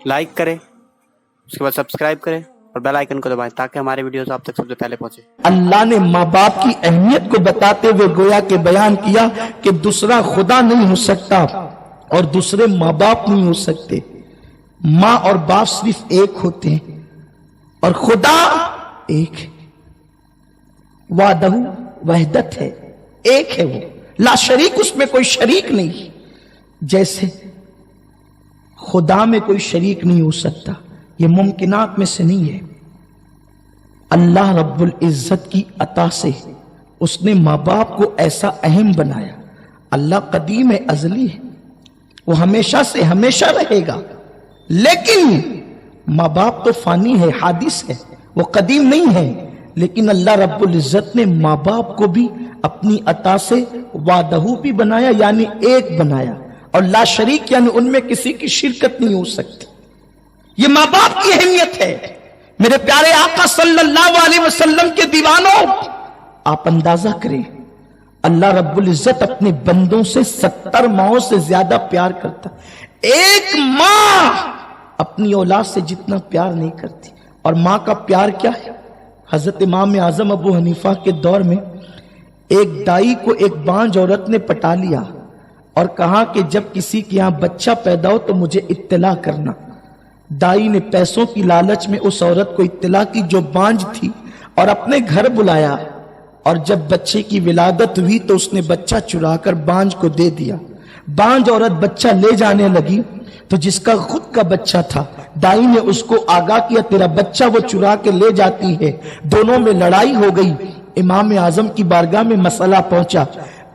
Like करें, उसके बाद सब्सक्राइब करें और बेल आइकन को दबाएं ताकि हमारे वीडियोस आप तक सबसे पहले पहुंचे। अल्लाह ने माँ बाप की अहमियत को बताते हुए गोया के बयान किया कि दूसरा खुदा नहीं हो सकता और दूसरे माँ बाप नहीं हो सकते। माँ और बाप सिर्फ एक होते हैं और खुदा एक है। वादहू वहदत है, एक है वो, ला शरीक, उसमें कोई शरीक नहीं। जैसे खुदा में कोई शरीक नहीं हो सकता, ये मुमकिनात में से नहीं है। अल्लाह रब्बुल इज्जत की अता से उसने माँ बाप को ऐसा अहम बनाया। अल्लाह कदीम है, अजली है, वो हमेशा से हमेशा रहेगा। लेकिन माँ बाप तो फानी है, हादिस है, वो कदीम नहीं है। लेकिन अल्लाह रब्बुल इज्जत ने माँ बाप को भी अपनी अता से वादहू भी बनाया, यानी एक बनाया, और ला शरीक यानी उनमें किसी की शिरकत नहीं हो सकती। ये माँ बाप की अहमियत है। मेरे प्यारे आका सल्लल्लाहु अलैहि वसल्लम के दीवानों, आप अंदाजा करें, अल्लाह रब्बुल इज्जत अपने बंदों से 70 माओं से ज्यादा प्यार करता। एक माँ अपनी औलाद से जितना प्यार नहीं करती। और माँ का प्यार क्या है? हजरत इमाम आजम अबू हनीफा के दौर में एक दाई को एक बांझ औरत ने पटा लिया और कहा कि जब किसी के यहां बच्चा पैदा हो तो मुझे इत्तला करना। दाई ने पैसों की लालच में उस औरत को इत्तला की जो बांझ थी और अपने घर बुलाया। और जब बच्चे की विलादत हुई तो उसने बच्चा चुराकर बांझ को दे दिया। बांझ औरत बच्चा ले जाने लगी तो जिसका खुद का बच्चा था, दाई ने उसको आगाह किया, तेरा बच्चा वो चुरा के ले जाती है। दोनों में लड़ाई हो गई। इमाम आजम की बारगाह में मसला पहुंचा।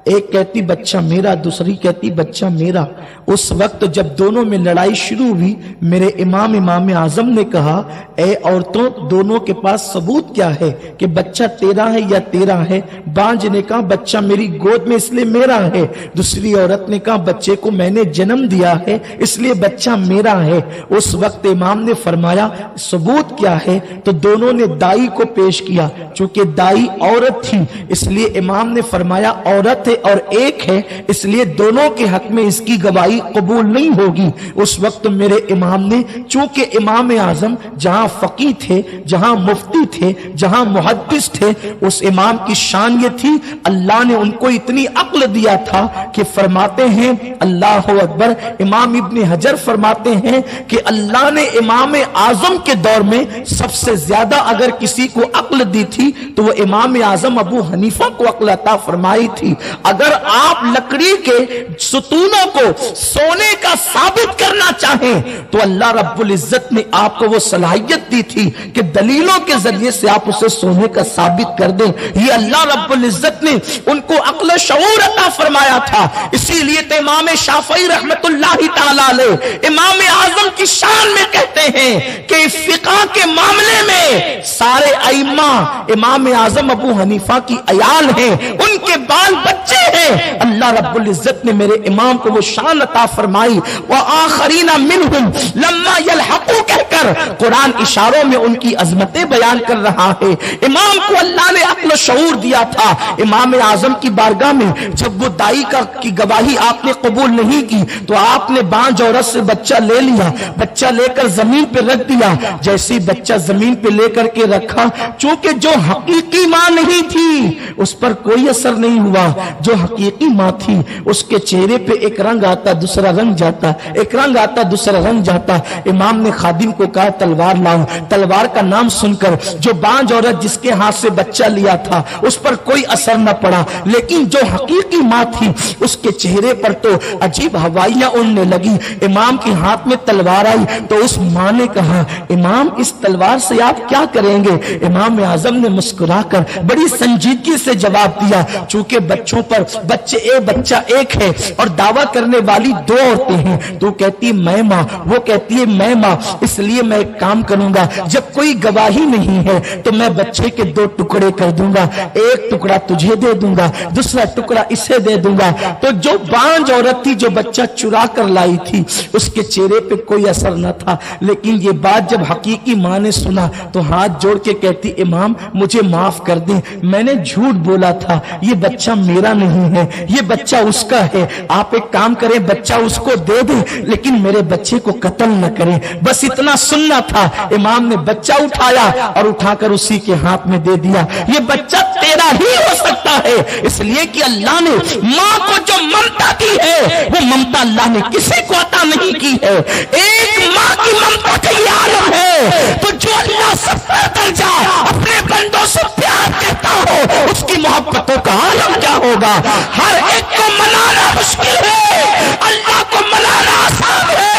एक कहती बच्चा मेरा, दूसरी कहती बच्चा मेरा। उस वक्त जब दोनों में लड़ाई शुरू हुई, मेरे इमाम आजम ने कहा, ए औरतों, दोनों के पास सबूत क्या है कि बच्चा तेरा है या तेरा है? बांझ ने कहा बच्चा मेरी गोद में इसलिए मेरा है। दूसरी औरत ने कहा बच्चे को मैंने जन्म दिया है इसलिए बच्चा मेरा है। उस वक्त इमाम ने फरमाया सबूत क्या है? तो दोनों ने दाई को पेश किया। चूंकि दाई औरत थी इसलिए इमाम ने फरमाया औरत और एक है, इसलिए दोनों के हक में इसकी गवाही कबूल नहीं होगी। उस वक्त मेरे इमाम ने, चूंकि इमाम आजम जहां फकीह थे, जहां मुफ्ती थे, जहां मुहद्दिस थे, उस इमाम की शान ये थी, अल्लाह ने उनको इतनी अक्ल दिया था कि फरमाते हैं, अल्लाह अकबर, इमाम इब्न हजर फरमाते हैं कि अल्लाह ने इमाम आजम के दौर में सबसे ज्यादा अगर किसी को अक्ल दी थी तो वो इमाम आजम अबू हनीफा को अक्ल अता फरमाई थी। अगर आप लकड़ी के सुतूनों को सोने का साबित करना चाहें तो अल्लाह रब्बुल इज्जत ने आपको वो सलाहियत दी थी कि दलीलों के जरिए से आप उसे सोने का साबित कर दें। ये अल्लाह रब्बुल इज्जत ने उनको अक्ल शऊर अता फरमाया था। इसीलिए तो इमाम शाफई रहमतुल्लाहि ताला अलैह इमाम आजम की शान में कहते हैं कि फिक़ह के मामले में सारे अइम्मा इमाम आजम अबू हनीफा की अयाल हैं, उनके बाल बच्चे हैं। अल्लाह रब्बुल इज्जत ने मेरे इमाम को वो शान अता फरमाई। व आखरीना मिनहुम लम्मा यलहकू कहकर कुरान इशारों में उनकी अजमतें बयान कर रहा है। इमाम को अल्लाह ने अक्ल शऊर दिया था। इमाम आजम की बारगाह में जब वो दाई की गवाही आपने कबूल नहीं की तो आपने बांझ औरत से बच्चा ले लिया, बच्चा लेकर जमीन पे रख दिया। जैसे बच्चा जमीन पे लेकर के रखा, चूंकि जो हकीकी मां नहीं थी उस पर कोई असर नहीं हुआ। जो हकीकी मां थी उसके चेहरे पे एक रंग आता, दूसरा रंग जाता, एक रंग आता, दूसरा रंग जाता। इमाम ने खादिम को कहा तलवार लाओ। तलवार का नाम सुनकर जो बांझ औरत जिसके हाथ से बच्चा लिया था उस पर कोई असर न पड़ा, लेकिन जो हकीकी मां थी उसके चेहरे पर तो अजीब हवाइयां उड़ने लगी। इमाम के हाथ में तलवार आई तो उस मां ने कहा इमाम इस तलवार से आप क्या करेंगे? इमाम आजम ने मुस्कुराकर बड़ी संजीदगी से जवाब दिया, चूंकि बच्चों पर बच्चा एक है और दावा करने वाली दो औरतें हैं, तो कहती है मैं मां, वो कहती है मैं मां, इसलिए मैं एक काम करूंगा, जब कोई गवाही नहीं है तो मैं बच्चे के दो टुकड़े कर दूंगा, एक टुकड़ा तुझे दे दूंगा, दूसरा टुकड़ा इसे दे दूंगा। तो जो बांझ औरत थी जो बच्चा चुरा कर लाई थी उसके चेहरे पे कोई असर न था। लेकिन ये बात जब हकीकी मां ने सुना तो हाथ जोड़ के कहती इमाम मुझे माफ कर दे, मैंने झूठ बोला था, ये बच्चा मेरा नहीं है, ये बच्चा उसका है, आप एक काम करें बच्चा उसको दे दे, लेकिन मेरे बच्चे को कत्ल न करें। बस इतना सुनना था। इमाम ने बच्चा उठाया और उठाकर उसी के हाथ में दे दिया। ये बच्चा तेरा ही हो सकता है, इसलिए कि अल्लाह ने माँ को जो ममता दी है वो ममता अल्लाह ने किसी को अता नहीं की है। एक माँ की ममता का ये आलम है, तो जो अल्लाह सबका दर्जा अपने बंदों से प्यार करता हो उसकी मोहब्बतों का आलम क्या होगा। हर एक को मनाना मुश्किल है, अल्लाह को मनाना आसान है।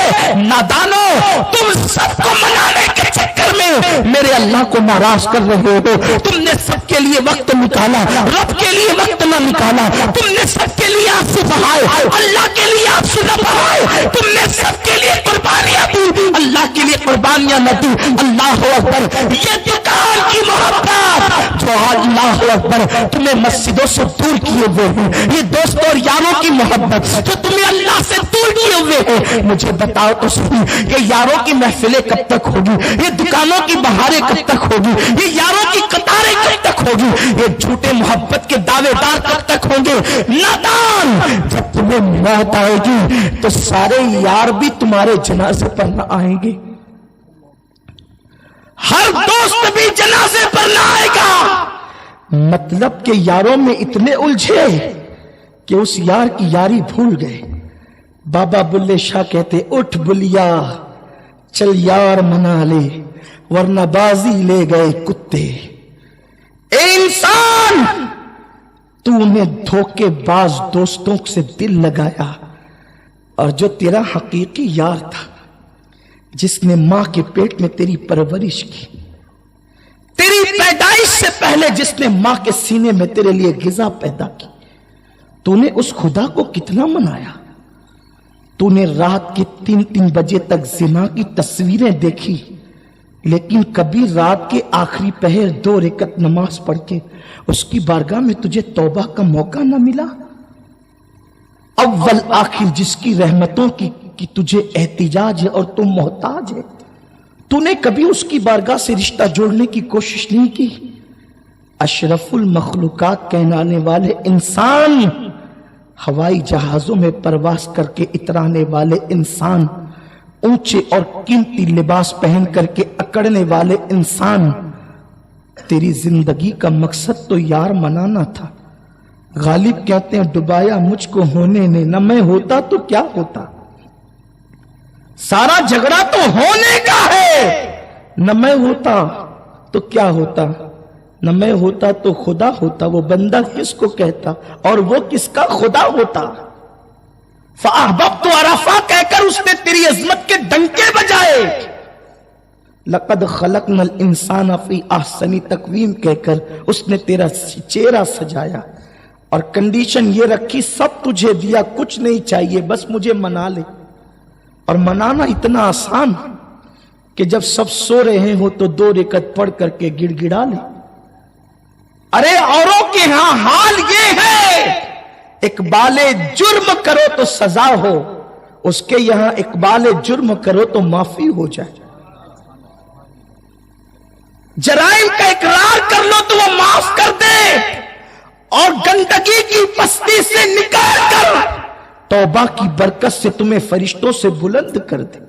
नादानो, तुम सबको मनाने के चक्कर में मेरे अल्लाह को नाराज कर रहे हो। तुमने सबके लिए वक्त निकाला, रब के लिए वक्त न निकाला। तुमने सबके लिए आंसू बहाए, अल्लाह के लिए आंसू न बहाए। तुमने सबके लिए कुर्बानियां दी, अल्लाह के लिए कुर्बानियां न दी। अल्लाह अकबर, ये दुकान की मोहब्बत जो अल्लाह अकबर तुम्हें मस्जिदों से दूर किए हुए हैं, ये दोस्तों और यारों की मोहब्बत जो तुम्हें अल्लाह से दूर किए हुए हैं, मुझे बताओ तो सही, ये यारों की महफिलें कब तक होगी, ये दुकानों की बहारें कब तक होगी, ये यारों की कतारें कब तक होगी, ये झूठे मोहब्बत के दावेदार कब तक होंगे। नादान, जब तुम्हें मौत आएगी तो सारे यार भी तुम्हारे जनाजे पर न आएंगे, हर दोस्त भी जनाजे पर न आएगा। मतलब के यारों में इतने उलझे कि उस यार की यारी भूल गए। बाबा बुल्ले शाह कहते, उठ बुलिया चल यार मना ले, वरना बाजी ले गए कुत्ते। ए इंसान, तूने धोखेबाज दोस्तों से दिल लगाया, और जो तेरा हकीकी यार था, जिसने मां के पेट में तेरी परवरिश की, तेरी पैदाइश से पहले जिसने मां के सीने में तेरे लिए गिजा पैदा की, तूने उस खुदा को कितना मनाया। तूने रात के 3-3 बजे तक जिना की तस्वीरें देखी, लेकिन कभी रात के आखिरी पहर 2 रकात नमाज पढ़ के उसकी बारगाह में तुझे तौबा का मौका न मिला। अव्वल आखिर जिसकी रहमतों की तुझे एहतिजाज है और तुम मोहताज है, तूने कभी उसकी बारगाह से रिश्ता जोड़ने की कोशिश नहीं की। अशरफुल मखलूकात कहलाने वाले इंसान, हवाई जहाजों में परवास करके इतराने वाले इंसान, ऊंचे और कीमती लिबास पहन करके अकड़ने वाले इंसान, तेरी जिंदगी का मकसद तो यार मनाना था। गालिब कहते हैं, डुबाया मुझको होने ने, न मैं होता तो क्या होता। सारा झगड़ा तो होने का है, न मैं होता तो क्या होता। न मैं होता तो खुदा होता, वो बंदा किसको कहता और वो किसका खुदा होता। फ़अहबब्तु अरफ़ा कहकर उसने तेरी अज़मत के डंके बजाए। लक़द ख़लक़नल इंसान फ़ी अहसनी तक़वीम कहकर उसने तेरा चेहरा सजाया, और कंडीशन ये रखी, सब तुझे दिया, कुछ नहीं चाहिए, बस मुझे मना ले। और मनाना इतना आसान कि जब सब सो रहे हो तो 2 रकात पढ़ करके गिड़गिड़ा ले। अरे औरों के यहां हाल ये है, इकबाले जुर्म करो तो सजा हो, उसके यहां इकबाले जुर्म करो तो माफी हो जाए। जराइम का इकरार कर लो तो वो माफ कर दे, और गंदगी की बस्ती से निकाल कर तौबा की बरकत से तुम्हें फरिश्तों से बुलंद कर दे।